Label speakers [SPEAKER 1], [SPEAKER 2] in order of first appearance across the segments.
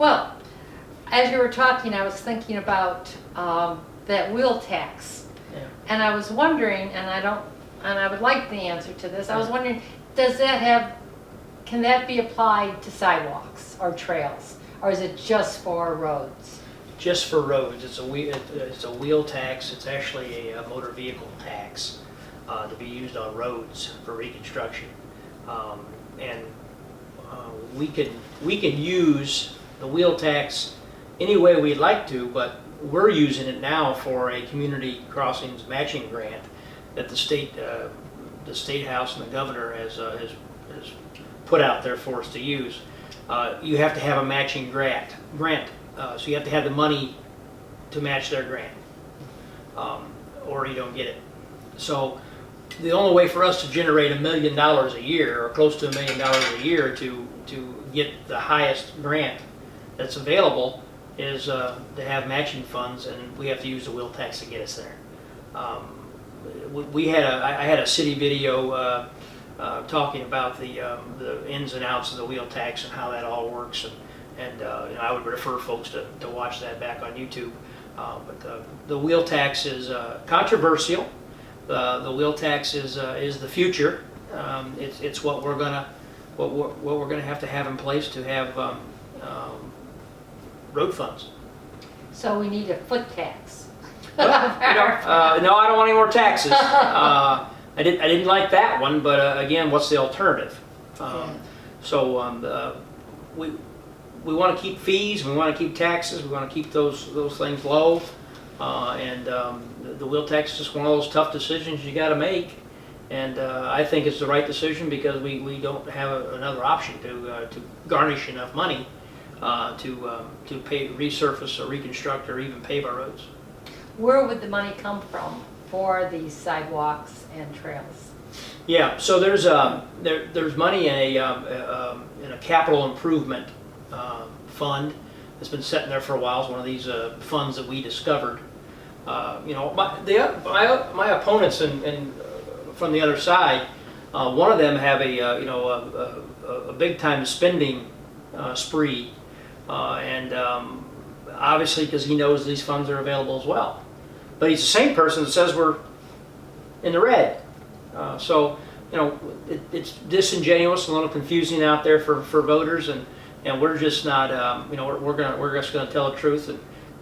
[SPEAKER 1] Well, as you were talking, I was thinking about that wheel tax.
[SPEAKER 2] Yeah.
[SPEAKER 1] And I was wondering, and I would like the answer to this, I was wondering, does that have, can that be applied to sidewalks or trails? Or is it just for roads?
[SPEAKER 2] Just for roads, it's a wheel tax. It's actually a motor vehicle tax to be used on roads for reconstruction. And we can use the wheel tax any way we'd like to, but we're using it now for a community crossings matching grant that the state house and the governor has put out there for us to use. You have to have a matching grant. So you have to have the money to match their grant, or you don't get it. So the only way for us to generate $1 million a year, or close to $1 million a year, to get the highest grant that's available is to have matching funds, and we have to use the wheel tax to get us there. I had a city video talking about the ins and outs of the wheel tax and how that all works, and you know, I would refer folks to watch that back on YouTube. But the wheel tax is controversial. The wheel tax is the future. It's what we're gonna have in place to have road funds.
[SPEAKER 1] So we need a foot tax.
[SPEAKER 2] Well, no, I don't want any more taxes. I didn't like that one, but again, what's the alternative? So we want to keep fees, we want to keep taxes, we want to keep those things low, and the wheel tax is just one of those tough decisions you got to make. And I think it's the right decision because we don't have another option to garnish enough money to pay, resurface or reconstruct or even pave our roads.
[SPEAKER 1] Where would the money come from for these sidewalks and trails?
[SPEAKER 2] Yeah, so there's money in a capital improvement fund that's been sitting there for a while. It's one of these funds that we discovered. You know, my opponents from the other side, one of them have a big time spending spree, and obviously because he knows these funds are available as well. But he's the same person that says we're in the red. So, you know, it's disingenuous, a little confusing out there for voters, and we're just not, you know, we're just going to tell the truth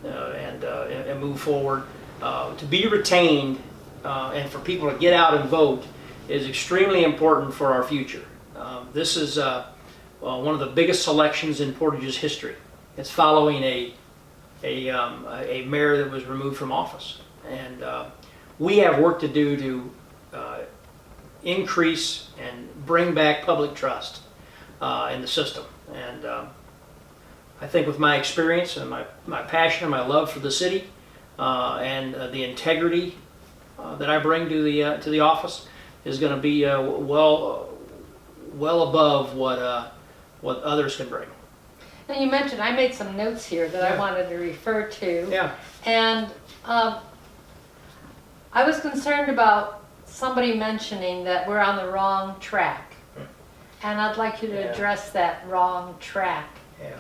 [SPEAKER 2] and move forward. To be retained and for people to get out and vote is extremely important for our future. This is one of the biggest elections in Portage's history. It's following a mayor that was removed from office, and we have work to do to increase and bring back public trust in the system. And I think with my experience and my passion and my love for the city and the integrity that I bring to the office is going to be well above what others can bring.
[SPEAKER 1] And you mentioned, I made some notes here that I wanted to refer to.
[SPEAKER 2] Yeah.
[SPEAKER 1] And I was concerned about somebody mentioning that we're on the wrong track. And I'd like you to address that wrong track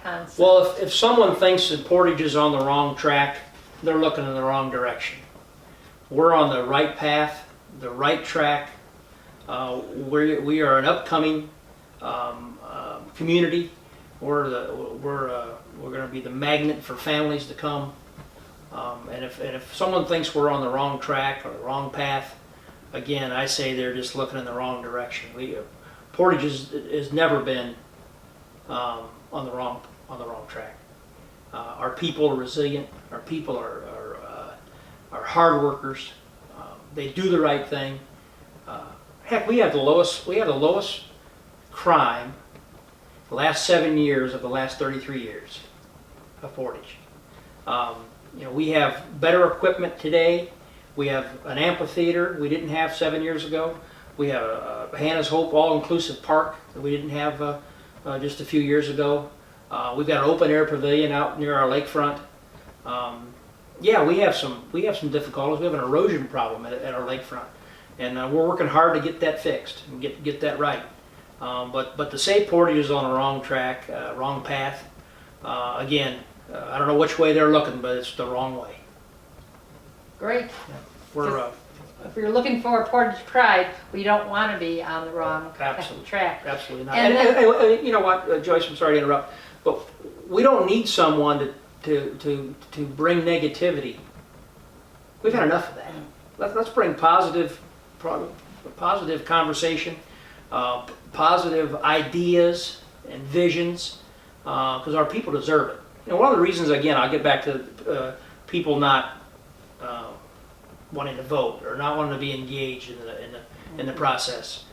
[SPEAKER 1] concept.
[SPEAKER 2] Well, if someone thinks that Portage is on the wrong track, they're looking in the wrong direction. We're on the right path, the right track. We are an upcoming community. We're going to be the magnet for families to come. And if someone thinks we're on the wrong track or the wrong path, again, I say they're just looking in the wrong direction. Portage has never been on the wrong track. Our people are resilient. Our people are hard workers. They do the right thing. Heck, we have the lowest crime the last 7 years of the last 33 years of Portage. You know, we have better equipment today. We have an amphitheater we didn't have 7 years ago. We have a Hannah's Hope all-inclusive park that we didn't have just a few years ago. We've got an open-air pavilion out near our lakefront. Yeah, we have some difficulties. We have an erosion problem at our lakefront, and we're working hard to get that fixed and get that right. But to say Portage is on the wrong track, wrong path, Again, I don't know which way they're looking, but it's the wrong way.
[SPEAKER 1] Great.
[SPEAKER 2] We're,
[SPEAKER 1] If you're looking for Portage Pride, we don't want to be on the wrong
[SPEAKER 2] Absolutely.
[SPEAKER 1] track.
[SPEAKER 2] absolutely not.
[SPEAKER 1] And
[SPEAKER 2] And you know what, Joyce, I'm sorry to interrupt, but we don't need someone to bring negativity. We've had enough of that. Let's bring positive conversation, positive ideas and visions, because our people deserve it. You know, one of the reasons, again, I'll get back to people not wanting to vote or not wanting to be engaged in the process.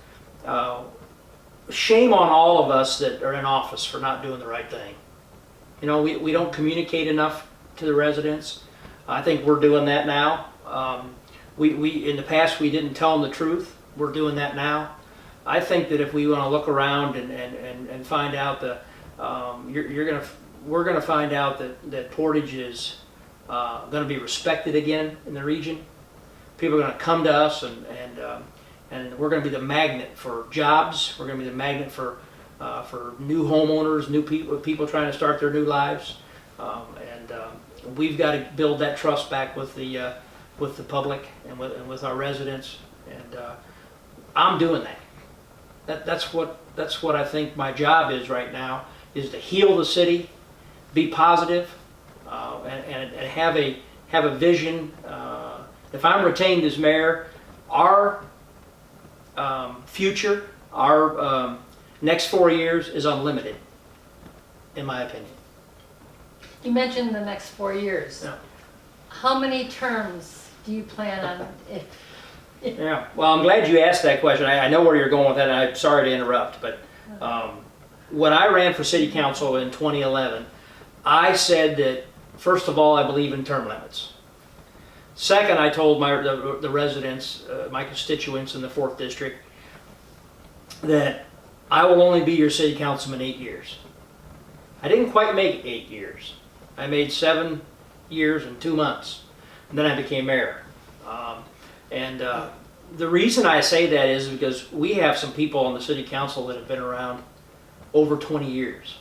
[SPEAKER 2] Shame on all of us that are in office for not doing the right thing. You know, we don't communicate enough to the residents. I think we're doing that now. We in the past we didn't tell them the truth. We're doing that now. I think that if we want to look around and find out that we're gonna find out that Portage is going to be respected again in the region. People are going to come to us, and we're going to be the magnet for jobs. We're going to be the magnet for new homeowners, new people trying to start their new lives, and we've got to build that trust back with the public and with our residents. And I'm doing that. That's what I think my job is right now, is to heal the city, be positive, and have a vision. If I'm retained as mayor, our future, our next 4 years is unlimited, in my opinion.
[SPEAKER 1] You mentioned the next 4 years.
[SPEAKER 2] Yeah.
[SPEAKER 1] How many terms do you plan on?
[SPEAKER 2] Yeah, well, I'm glad you asked that question. I know where you're going with that, and I'm sorry to interrupt, but when I ran for city council in 2011, I said that, first of all, I believe in term limits. Second, I told the residents, my constituents in the 4th District, that I will only be your city councilman 8 years. I didn't quite make 8 years. I made 7 years and 2 months, and then I became mayor. The reason I say that is because we have some people on the city council that have been around over 20 years.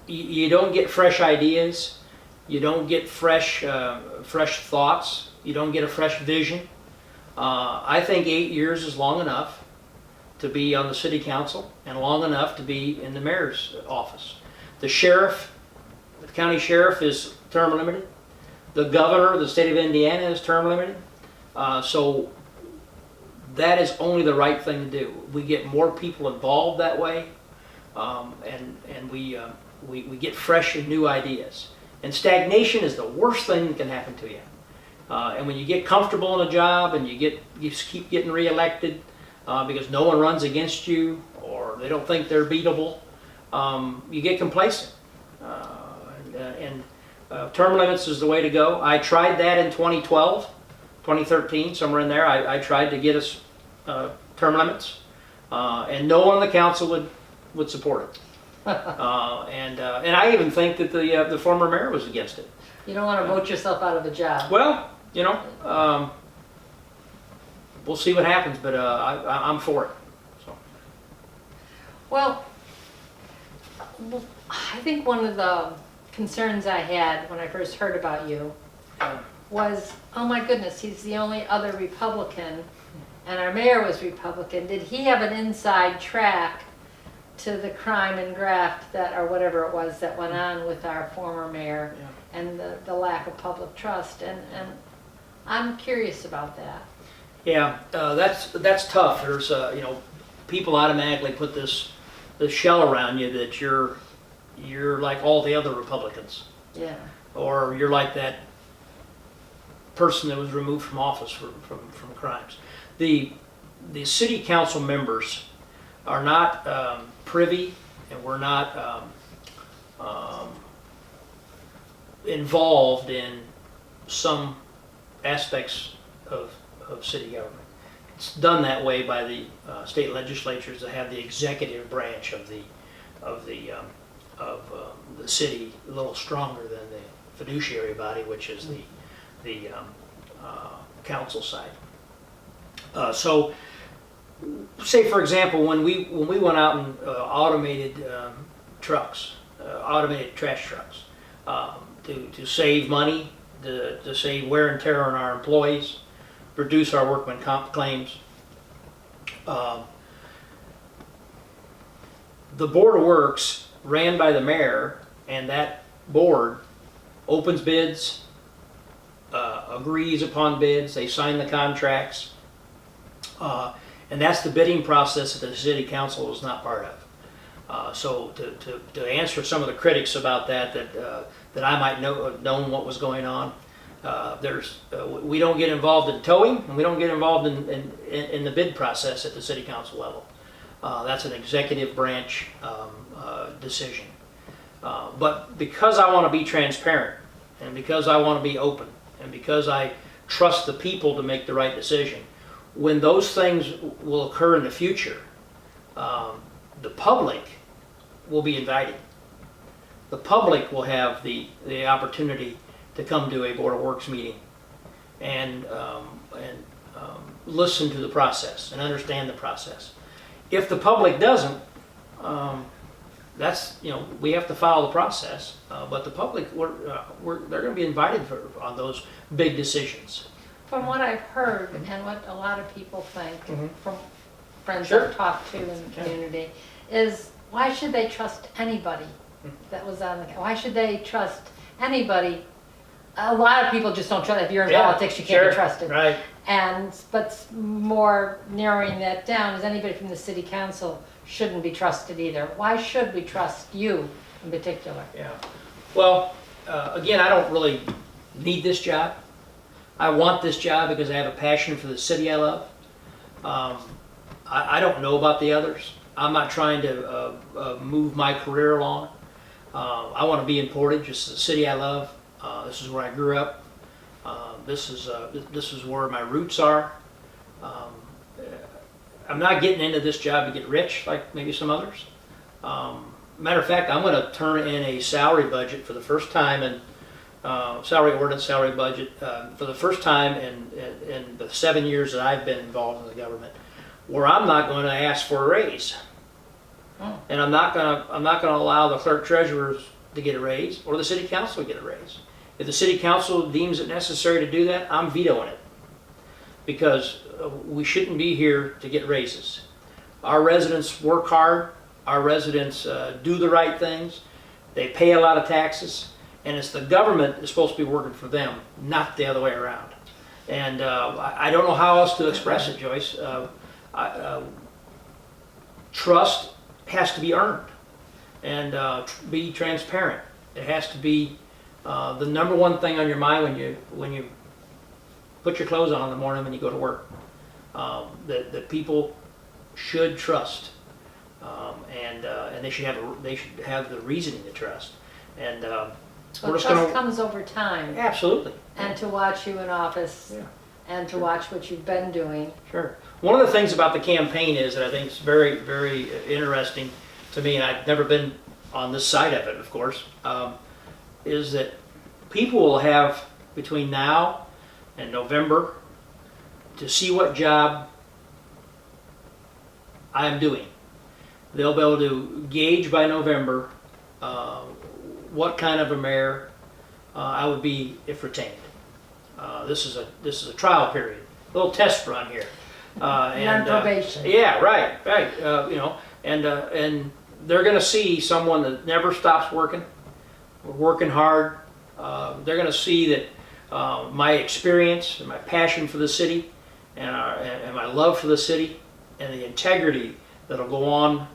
[SPEAKER 2] You don't get fresh ideas. You don't get fresh thoughts. You don't get a fresh vision. I think 8 years is long enough to be on the city council and long enough to be in the mayor's office. The county sheriff is term limited. The governor of the state of Indiana is term limited. So that is only the right thing to do. We get more people involved that way, and we get fresh and new ideas. And stagnation is the worst thing that can happen to you. And when you get comfortable in a job and you keep getting reelected because no one runs against you or they don't think they're beatable, you get complacent. Term limits is the way to go. I tried that in 2012, 2013, somewhere in there. I tried to get us term limits, and no one on the council would support it. And I even think that the former mayor was against it.
[SPEAKER 1] You don't want to vote yourself out of a job.
[SPEAKER 2] Well, you know, we'll see what happens, but I'm for it. So.
[SPEAKER 1] Well, I think one of the concerns I had when I first heard about you was, oh my goodness, he's the only other Republican, and our mayor was Republican. Did he have an inside track to the crime and graft or whatever it was that went on with our former mayor, and the lack of public trust? And I'm curious about that.
[SPEAKER 2] Yeah, that's tough. There's people automatically put this shell around you that you're like all the other Republicans.
[SPEAKER 1] Yeah.
[SPEAKER 2] Or you're like that person that was removed from office from crimes. The city council members are not privy, and we're not involved in some aspects of city government. It's done that way by the state legislatures that have the executive branch of the city a little stronger than the fiduciary body, which is the council side. So say for example, when we went out and automated trucks, automated trash trucks, to save money, to save wear and tear on our employees, reduce our workman comp claims. The Board of Works, ran by the mayor, and that board opens bids, agrees upon bids, they sign the contracts, and that's the bidding process that the city council is not part of. So to answer some of the critics about that I might have known what was going on, we don't get involved in towing, and we don't get involved in the bid process at the city council level. That's an executive branch decision. But because I want to be transparent, and because I want to be open, and because I trust the people to make the right decision, when those things will occur in the future, the public will be invited. The public will have the opportunity to come to a Board of Works meeting and listen to the process and understand the process. If the public doesn't, that's, we have to follow the process. But the public, they're going to be invited on those big decisions.
[SPEAKER 1] From what I've heard and what a lot of people think, from friends
[SPEAKER 2] Sure.
[SPEAKER 1] I've talked to in the community, is why should they trust anybody that was on the, why should they trust anybody? A lot of people just don't trust, if you're in politics, you can't be trusted.
[SPEAKER 2] Right.
[SPEAKER 1] But more narrowing that down is anybody from the city council shouldn't be trusted either. Why should we trust you in particular?
[SPEAKER 2] Yeah. Well, again, I don't really need this job. I want this job because I have a passion for the city I love. I don't know about the others. I'm not trying to move my career along. I want to be in Portage. It's the city I love. This is where I grew up. This is where my roots are. I'm not getting into this job to get rich like maybe some others. Matter of fact, I'm going to turn in a salary budget for the first time in salary ordinance, salary budget for the first time in the 7 years that I've been involved in the government, where I'm not going to ask for a raise, and I'm not going to allow the clerk treasurers to get a raise or the city council to get a raise. If the city council deems it necessary to do that, I'm vetoing it, because we shouldn't be here to get raises. Our residents work hard. Our residents do the right things. They pay a lot of taxes, and it's the government that's supposed to be working for them, not the other way around. And I don't know how else to express it, Joyce. Trust has to be earned, and be transparent. It has to be the number one thing on your mind when you put your clothes on in the morning when you go to work. That people should trust, and they should have the reasoning to trust. And
[SPEAKER 1] Well, trust comes over time.
[SPEAKER 2] Absolutely.
[SPEAKER 1] And to watch you in office, and to watch what you've been doing.
[SPEAKER 2] Sure. One of the things about the campaign is that I think is very, very interesting to me, and I've never been on this side of it, of course, is that people will have between now and November to see what job I'm doing. They'll be able to gauge by November what kind of a mayor I would be if retained. This is a trial period, a little test run here.
[SPEAKER 1] You're on probation.
[SPEAKER 2] Yeah, right. And they're going to see someone that never stops working, working hard. They're going to see that my experience and my passion for the city and my love for the city and the integrity that'll go on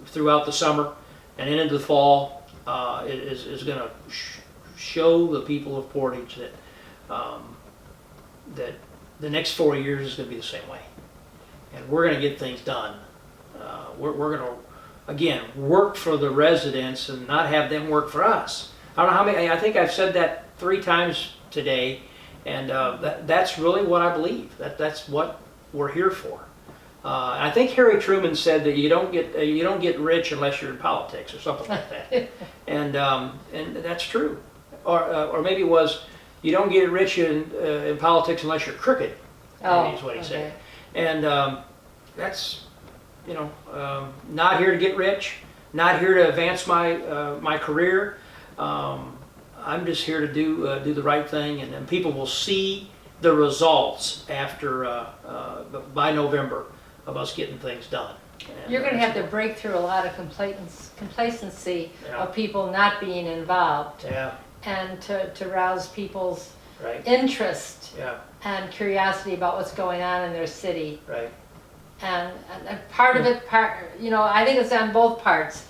[SPEAKER 2] throughout the summer and into the fall is going to show the people of Portage that the next 4 years is going to be the same way, and we're going to get things done. We're going to, again, work for the residents and not have them work for us. I don't know how many. I think I've said that 3 times today, and that's really what I believe. That's what we're here for. I think Harry Truman said that you don't get rich unless you're in politics or something like that, and that's true. Or maybe it was, you don't get rich in politics unless you're crooked.
[SPEAKER 1] Oh,
[SPEAKER 2] is what he
[SPEAKER 1] okay.
[SPEAKER 2] said. And that's, not here to get rich, not here to advance my career. I'm just here to do the right thing, and people will see the results after by November of us getting things done. And,
[SPEAKER 1] You're going to have to break through a lot of complacency
[SPEAKER 2] Yeah.
[SPEAKER 1] of people not being involved,
[SPEAKER 2] Yeah,
[SPEAKER 1] and to rouse people's
[SPEAKER 2] right.
[SPEAKER 1] interest
[SPEAKER 2] Yeah,
[SPEAKER 1] and curiosity about what's going on in their city.
[SPEAKER 2] right.
[SPEAKER 1] And part of it, I think it's on both parts.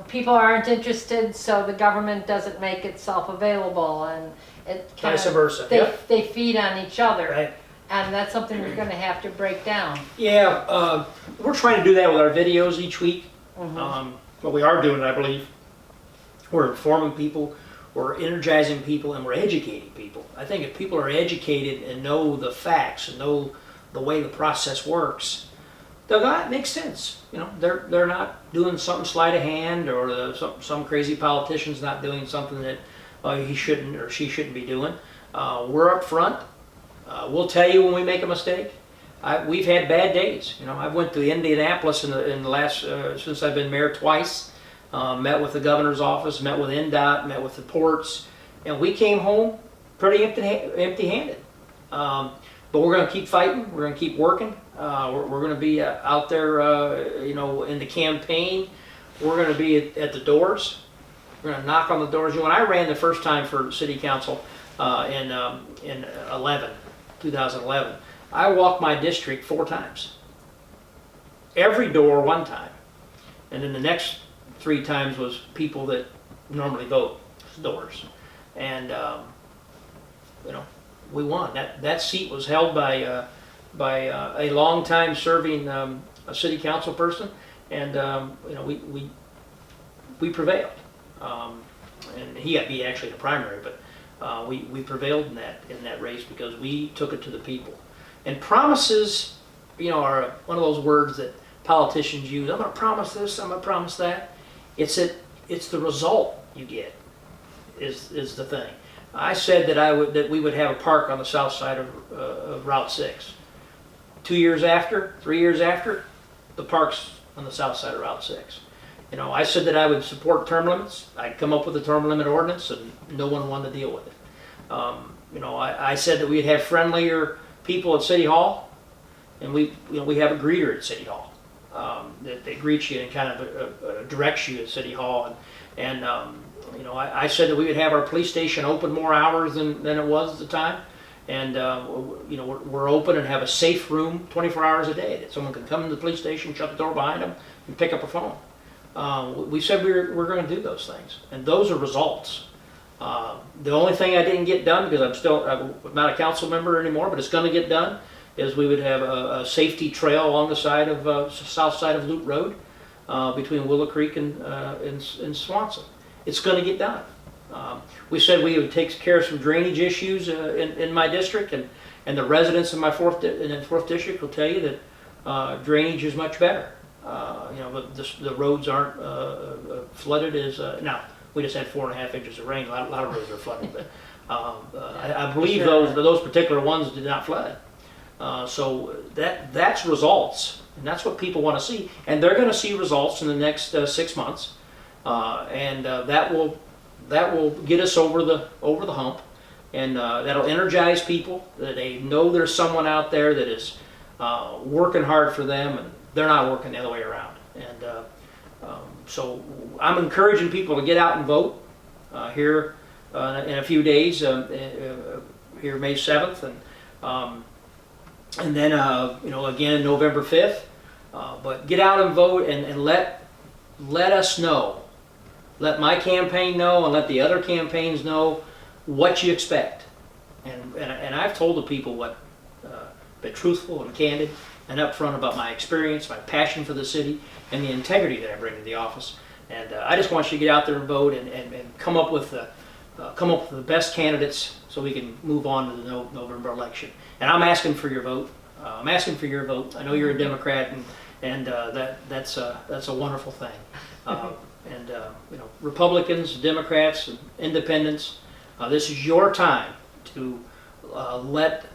[SPEAKER 1] People aren't interested, so the government doesn't make itself available, and it kind
[SPEAKER 2] Vice
[SPEAKER 1] of,
[SPEAKER 2] versa,
[SPEAKER 1] they,
[SPEAKER 2] yep.
[SPEAKER 1] they feed on each other.
[SPEAKER 2] Right.
[SPEAKER 1] And that's something you're going to have to break down.
[SPEAKER 2] Yeah, we're trying to do that with our videos each week. What we are doing, I believe, we're informing people, we're energizing people, and we're educating people. I think if people are educated and know the facts and know the way the process works, they'll go, "It makes sense." They're not doing something sleight of hand, or some crazy politician's not doing something that he shouldn't or she shouldn't be doing. We're up front. We'll tell you when we make a mistake. We've had bad days. I went to Indianapolis in the last since I've been mayor twice. Met with the governor's office, met with NDOT, met with the ports, and we came home pretty empty-handed. But we're going to keep fighting. We're going to keep working. We're going to be out there, in the campaign. We're going to be at the doors. We're going to knock on the doors. When I ran the first time for city council in 2011, I walked my district 4 times. Every door one time. And then the next 3 times was people that normally vote doors. And, we won. That seat was held by a long-time serving a city council person, and we prevailed. And he got beat actually in the primary, but we prevailed in that race because we took it to the people. And promises, are one of those words that politicians use. I'm going to promise this. I'm going to promise that. It's the result you get is the thing. I said that we would have a park on the south side of Route 6. 2 years after, 3 years after, the park's on the south side of Route 6. I said that I would support term limits. I'd come up with a term limit ordinance, and no one wanted to deal with it. I said that we'd have friendlier people at City Hall, and we have a greeter at City Hall that they greet you and kind of directs you at City Hall, and I said that we would have our police station open more hours than it was at the time, and we're open and have a safe room 24 hours a day that someone can come to the police station, shut the door behind them, and pick up a phone. We said we're going to do those things, and those are results. The only thing I didn't get done, because I'm not a council member anymore, but it's going to get done, is we would have a safety trail along the side of south side of Loop Road between Willow Creek and Swanson. It's going to get done. We said we would take care of some drainage issues in my district, and the residents in my fourth district will tell you that drainage is much better. But the roads aren't flooded as now. We just had 4.5 inches of rain. A lot of roads are flooded, but I believe those particular ones did not flood. So that's results, and that's what people want to see, and they're going to see results in the next 6 months, and that will get us over the hump, and that'll energize people that they know there's someone out there that is working hard for them, and they're not working the other way around. And so I'm encouraging people to get out and vote here in a few days, here May 7th, and then again November 5th. But get out and vote, and let us know, let my campaign know, and let the other campaigns know what you expect. And I've told the people been truthful and candid and upfront about my experience, my passion for the city, and the integrity that I bring to the office. And I just want you to get out there and vote, and come up with the best candidates so we can move on to the November election. And I'm asking for your vote. I'm asking for your vote. I know you're a Democrat, and that's a wonderful thing. Republicans, Democrats, and Independents, this is your time to let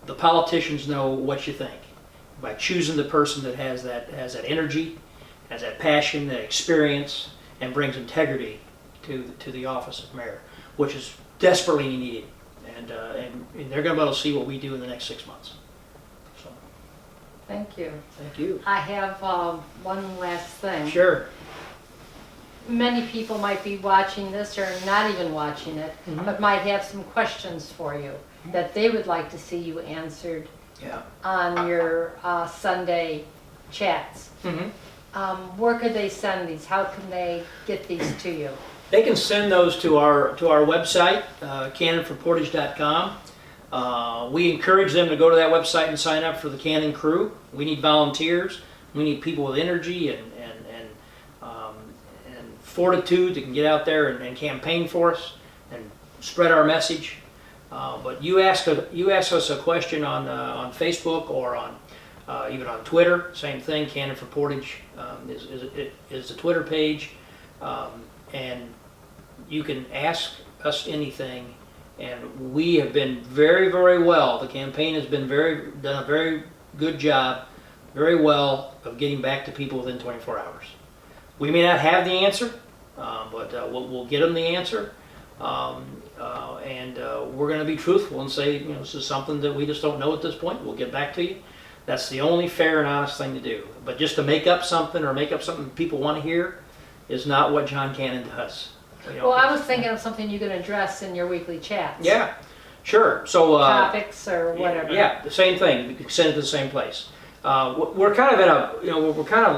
[SPEAKER 2] the politicians know what you think. by choosing the person that has that energy, has that passion, that experience, and brings integrity to the office of mayor, which is desperately needed. And they're going to be able to see what we do in the next 6 months. So,
[SPEAKER 1] Thank you.
[SPEAKER 2] thank you.
[SPEAKER 1] I have one last thing.
[SPEAKER 2] Sure.
[SPEAKER 1] Many people might be watching this or not even watching it, but might have some questions for you that they would like to see you answered
[SPEAKER 2] Yeah.
[SPEAKER 1] on your Sunday chats. Where could they send these? How can they get these to you?
[SPEAKER 2] They can send those to our website, cannonforportage.com. We encourage them to go to that website and sign up for the Cannon Crew. We need volunteers. We need people with energy and fortitude that can get out there and campaign for us and spread our message. But you ask us a question on Facebook or on even on Twitter. Same thing. Cannon for Portage is the Twitter page, and you can ask us anything. And we have been very, very well. The campaign has been done a very good job, very well of getting back to people within 24 hours. We may not have the answer, but we'll get them the answer. And we're going to be truthful and say, this is something that we just don't know at this point. We'll get back to you. That's the only fair and honest thing to do. But just to make up something people want to hear is not what John Cannon does.
[SPEAKER 1] Well, I was thinking of something you can address in your weekly chats.
[SPEAKER 2] Yeah, sure. So
[SPEAKER 1] topics or whatever.
[SPEAKER 2] Yeah, the same thing. You can send it to the same place. We're kind of in a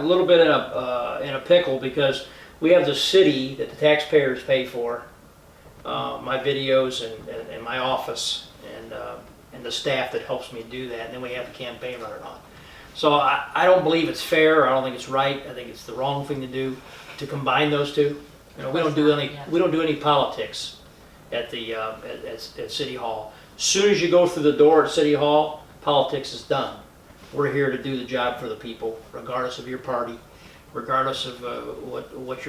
[SPEAKER 2] little bit in a pickle because we have the city that the taxpayers pay for, my videos and my office and the staff that helps me do that, and then we have the campaign running on. So I don't believe it's fair. I don't think it's right. I think it's the wrong thing to do to combine those two. We don't do any politics at the at City Hall. As soon as you go through the door at City Hall, politics is done. We're here to do the job for the people, regardless of your party, regardless of what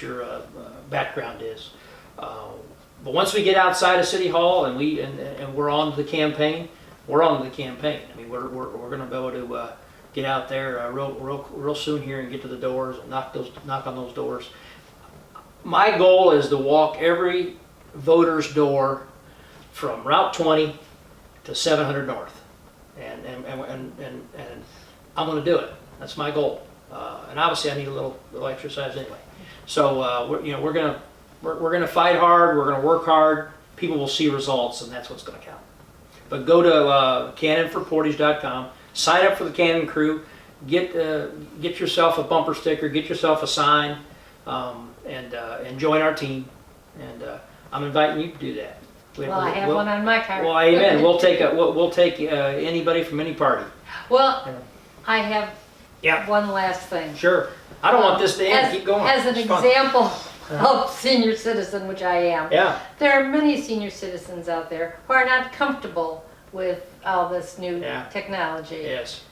[SPEAKER 2] your background is. But once we get outside of City Hall and we're on to the campaign, we're on to the campaign. I mean, we're going to be able to get out there real soon here and get to the doors and knock on those doors. My goal is to walk every voter's door from Route 20 to 700 North. And I'm going to do it. That's my goal. And obviously, I need a little exercise anyway. So we're going to fight hard. We're going to work hard. People will see results, and that's what's going to count. But go to cannonforportage.com. Sign up for the Cannon Crew. Get yourself a bumper sticker. Get yourself a sign, and join our team. And I'm inviting you to do that.
[SPEAKER 1] Well, I have one on my card.
[SPEAKER 2] Well, amen. We'll take anybody from any party.
[SPEAKER 1] Well, I have one last thing.
[SPEAKER 2] Sure. I don't want this to end. Keep going.
[SPEAKER 1] As an example of senior citizen, which I am, there are many senior citizens out there who are not comfortable with all this new technology.
[SPEAKER 2] Yes.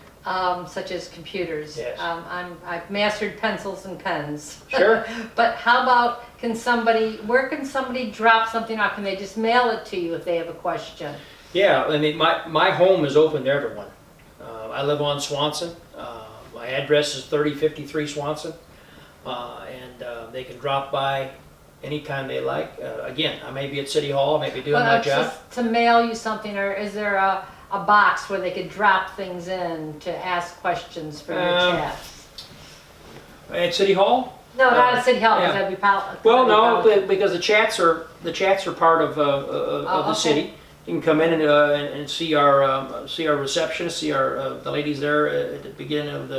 [SPEAKER 1] Such as computers.
[SPEAKER 2] Yes.
[SPEAKER 1] I've mastered pencils and pens.
[SPEAKER 2] Sure.
[SPEAKER 1] But how about, where can somebody drop something off? Can they just mail it to you if they have a question?
[SPEAKER 2] Yeah, I mean, my home is open to everyone. I live on Swanson. My address is 3053 Swanson. And they can drop by anytime they like. Again, I may be at City Hall, I may be doing my job.
[SPEAKER 1] Just to mail you something, or is there a box where they could drop things in to ask questions for your chats?
[SPEAKER 2] At City Hall?
[SPEAKER 1] No, not at City Hall, because that'd be
[SPEAKER 2] Well, no, because the chats are part of the city. You can come in and see our receptionist, see the ladies there at the beginning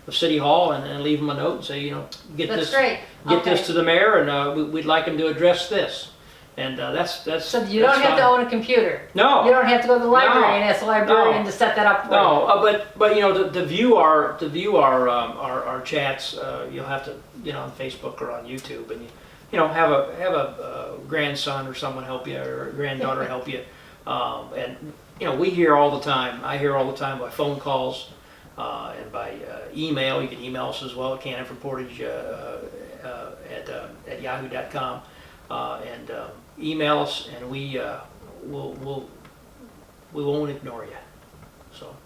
[SPEAKER 2] of City Hall, and leave them a note and say, get
[SPEAKER 1] That's
[SPEAKER 2] this
[SPEAKER 1] great.
[SPEAKER 2] this to the mayor, and we'd like him to address this. And that's
[SPEAKER 1] so you don't have to own a computer.
[SPEAKER 2] No.
[SPEAKER 1] You don't have to go to the library and ask the librarian to set that up for you.
[SPEAKER 2] No, but to view our chats, you'll have to on Facebook or on YouTube, and have a grandson or someone help you, or a granddaughter help you. And we hear all the time. I hear all the time by phone calls and by email. You can email us as well at cannonforportage at yahoo.com. And email us, and we won't ignore you. So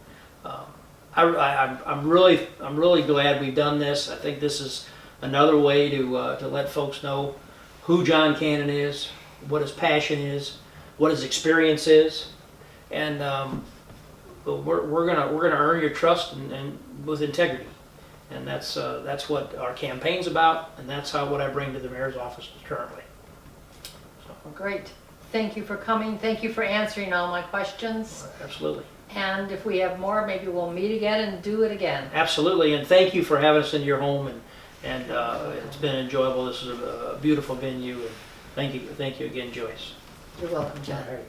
[SPEAKER 2] I'm really glad we've done this. I think this is another way to let folks know who John Cannon is, what his passion is, what his experience is, and but we're gonna earn your trust and with integrity, and that's what our campaign's about, and that's what I bring to the mayor's office currently.
[SPEAKER 1] Well, great. Thank you for coming. Thank you for answering all my questions.
[SPEAKER 2] Absolutely.
[SPEAKER 1] And if we have more, maybe we'll meet again and do it again.
[SPEAKER 2] Absolutely, and thank you for having us in your home, and it's been enjoyable. This is a beautiful venue, and thank you again, Joyce.
[SPEAKER 1] You're welcome, John.
[SPEAKER 3] All right.